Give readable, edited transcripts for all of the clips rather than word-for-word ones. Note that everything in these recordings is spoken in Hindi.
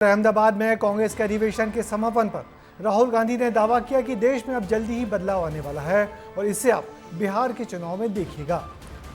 अहमदाबाद में कांग्रेस के अधिवेशन के समापन पर राहुल गांधी ने दावा किया कि देश में अब जल्दी ही बदलाव आने वाला है और इसे आप बिहार के चुनाव में देखिएगा।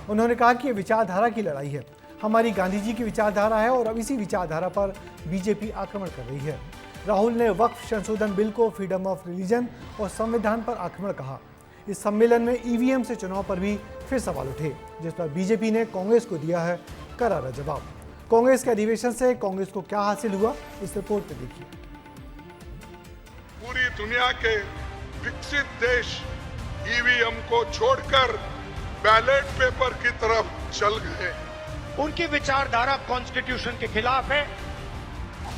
उन्होंने कहा कि ये विचारधारा की लड़ाई है, हमारी गांधी जी की विचारधारा है और अब इसी विचारधारा पर बीजेपी आक्रमण कर रही है। राहुल ने वक्फ संशोधन बिल को फ्रीडम ऑफ रिलीजन और संविधान पर आक्रमण कहा। इस सम्मेलन में ईवीएम से चुनाव पर भी फिर सवाल उठे, जिस पर बीजेपी ने कांग्रेस को दिया है करारा जवाब। कांग्रेस के अधिवेशन से कांग्रेस को क्या हासिल हुआ, इस रिपोर्ट में देखिए। पूरी दुनिया के विकसित देश ईवीएम को छोड़कर बैलेट पेपर की तरफ चल गए। उनकी विचारधारा कॉन्स्टिट्यूशन के खिलाफ है।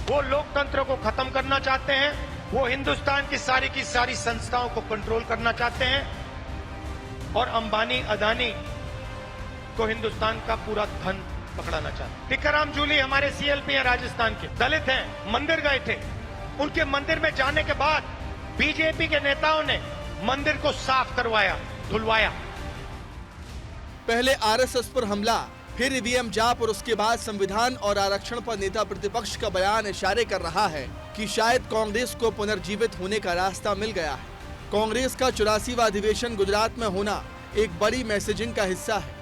वो लोकतंत्र को खत्म करना चाहते हैं। वो हिंदुस्तान की सारी संस्थाओं को कंट्रोल करना चाहते हैं और अंबानी अदानी को हिंदुस्तान का पूरा धन पकड़ाना चाहते हैं। टिक्काराम जूली हमारे सीएलपी हैं, राजस्थान के दलित हैं, मंदिर गए थे। उनके मंदिर में जाने के बाद बीजेपी के नेताओं ने मंदिर को साफ करवाया, धुलवाया। पहले आरएसएस पर हमला, फिर ईवीएम जाप और उसके बाद संविधान और आरक्षण पर नेता प्रतिपक्ष का बयान इशारे कर रहा है कि शायद कांग्रेस को पुनर्जीवित होने का रास्ता मिल गया है। कांग्रेस का 84वां अधिवेशन गुजरात में होना एक बड़ी मैसेजिंग का हिस्सा है।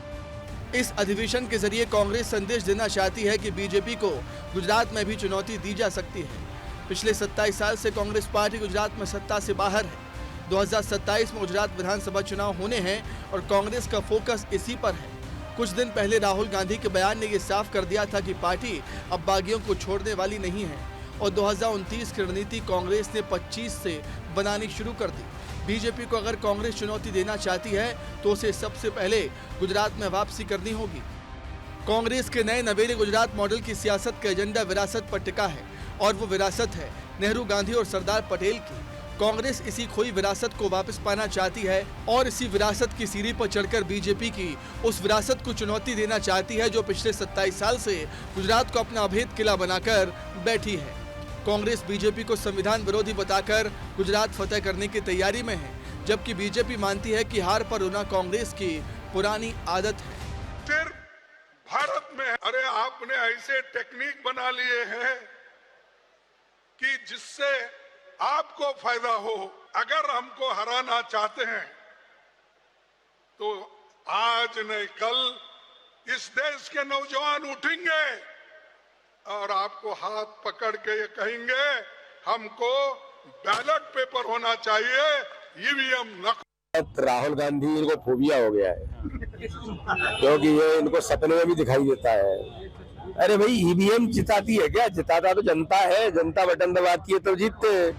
इस अधिवेशन के जरिए कांग्रेस संदेश देना चाहती है कि बीजेपी को गुजरात में भी चुनौती दी जा सकती है। पिछले 27 साल से कांग्रेस पार्टी गुजरात में सत्ता से बाहर है। 2027 में गुजरात विधानसभा चुनाव होने हैं और कांग्रेस का फोकस इसी पर है। कुछ दिन पहले राहुल गांधी के बयान ने यह साफ कर दिया था कि पार्टी अब बागियों को छोड़ने वाली नहीं है और 2029 की रणनीति कांग्रेस ने 25 से बनानी शुरू कर दी। बीजेपी को अगर कांग्रेस चुनौती देना चाहती है तो उसे सबसे पहले गुजरात में वापसी करनी होगी। कांग्रेस के नए नवेले गुजरात मॉडल की सियासत का एजेंडा विरासत पर टिका है और वो विरासत है नेहरू, गांधी और सरदार पटेल की। कांग्रेस इसी खोई विरासत को वापस पाना चाहती है और इसी विरासत की सीढ़ी पर चढ़कर बीजेपी की उस विरासत को चुनौती देना चाहती है जो पिछले 27 साल से गुजरात को अपना अभेद किला बनाकर बैठी है। कांग्रेस बीजेपी को संविधान विरोधी बताकर गुजरात फतेह करने की तैयारी में है, जबकि बीजेपी मानती है कि हार पर रोना कांग्रेस की पुरानी आदत है। फिर भारत में अरे आपने ऐसे टेक्निक बना लिए हैं कि जिससे आपको फायदा हो। अगर हमको हराना चाहते हैं तो आज नहीं कल इस देश के नौजवान उठेंगे और आपको हाथ पकड़ के ये कहेंगे हमको बैलेट पेपर होना चाहिए, ईवीएम न। राहुल गांधी इनको फोबिया हो गया है क्योंकि ये इनको सपने में भी दिखाई देता है। अरे भाई ईवीएम जिताती है क्या? जिताता तो जनता है, जनता बटन दबाती है तो जीतते।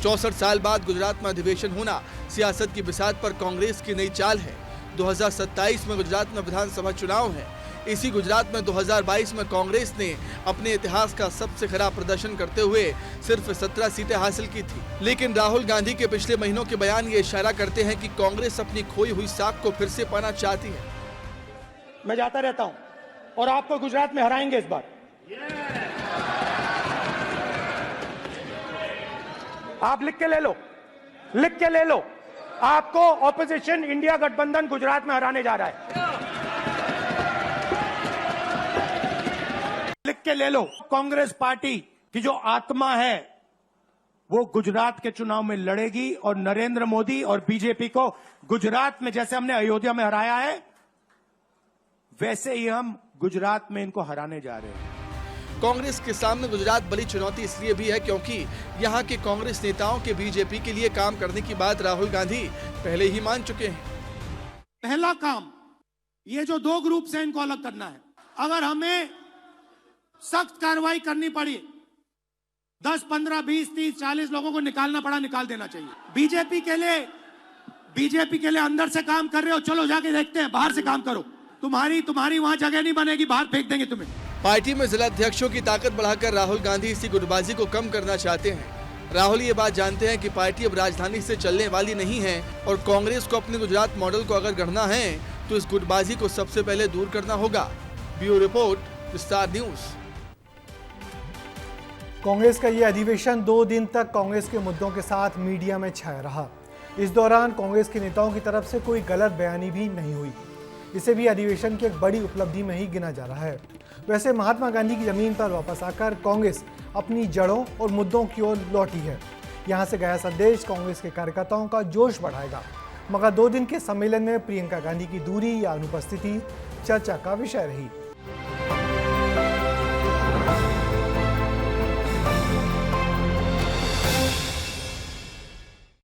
64 साल बाद गुजरात में अधिवेशन होना सियासत की बिसात पर कांग्रेस की नई चाल है। 2027 में गुजरात में विधानसभा चुनाव है। इसी गुजरात में 2022 में कांग्रेस ने अपने इतिहास का सबसे खराब प्रदर्शन करते हुए सिर्फ 17 सीटें हासिल की थी। लेकिन राहुल गांधी के पिछले महीनों के बयान ये इशारा करते हैं कि कांग्रेस अपनी खोई हुई साख को फिर से पाना चाहती है। मैं जाता रहता हूं और आपको गुजरात में हराएंगे इस बार। आप लिख के ले लो, लिख के ले लो। आपको ऑपोजिशन इंडिया गठबंधन गुजरात में हराने जा रहा है। लिख के ले लो। कांग्रेस पार्टी की जो आत्मा है वो गुजरात के चुनाव में लड़ेगी और नरेंद्र मोदी और बीजेपी को गुजरात में जैसे हमने अयोध्या में हराया है वैसे ही हम गुजरात में इनको हराने जा रहे हैं। कांग्रेस के सामने गुजरात बड़ी चुनौती इसलिए भी है क्योंकि यहाँ के कांग्रेस नेताओं के बीजेपी के लिए काम करने की बात राहुल गांधी पहले ही मान चुके हैं। पहला काम ये जो दो ग्रुप से इनको अलग करना है। अगर हमें सख्त कार्रवाई करनी पड़ी, 10, 15, 20, 30, 40 लोगों को निकालना पड़ा, निकाल देना चाहिए। बीजेपी के लिए अंदर से काम कर रहे हो, चलो जाके देखते हैं, बाहर से काम करो। तुम्हारी वहां जगह नहीं बनेगी, बाहर फेंक देंगे तुम्हें। पार्टी में जिला अध्यक्षों की ताकत बढ़ाकर राहुल गांधी इसी गुटबाजी को कम करना चाहते हैं। राहुल ये बात जानते हैं कि पार्टी अब राजधानी से चलने वाली नहीं है और कांग्रेस को अपने गुजरात मॉडल को अगर गढ़ना है तो इस गुटबाजी को सबसे पहले दूर करना होगा। ब्यूरो रिपोर्ट, विस्तार न्यूज। कांग्रेस का यह अधिवेशन 2 दिन तक कांग्रेस के मुद्दों के साथ मीडिया में छाया रहा। इस दौरान कांग्रेस के नेताओं की तरफ से कोई गलत बयानी भी नहीं हुई। इसे भी अधिवेशन की एक बड़ी उपलब्धि में ही गिना जा रहा है। वैसे महात्मा गांधी की जमीन पर वापस आकर कांग्रेस अपनी जड़ों और मुद्दों की ओर लौटी है। यहां से गया संदेश कांग्रेस के कार्यकर्ताओं का जोश बढ़ाएगा। मगर 2 दिन के सम्मेलन में प्रियंका गांधी की दूरी या अनुपस्थिति चर्चा का विषय रही।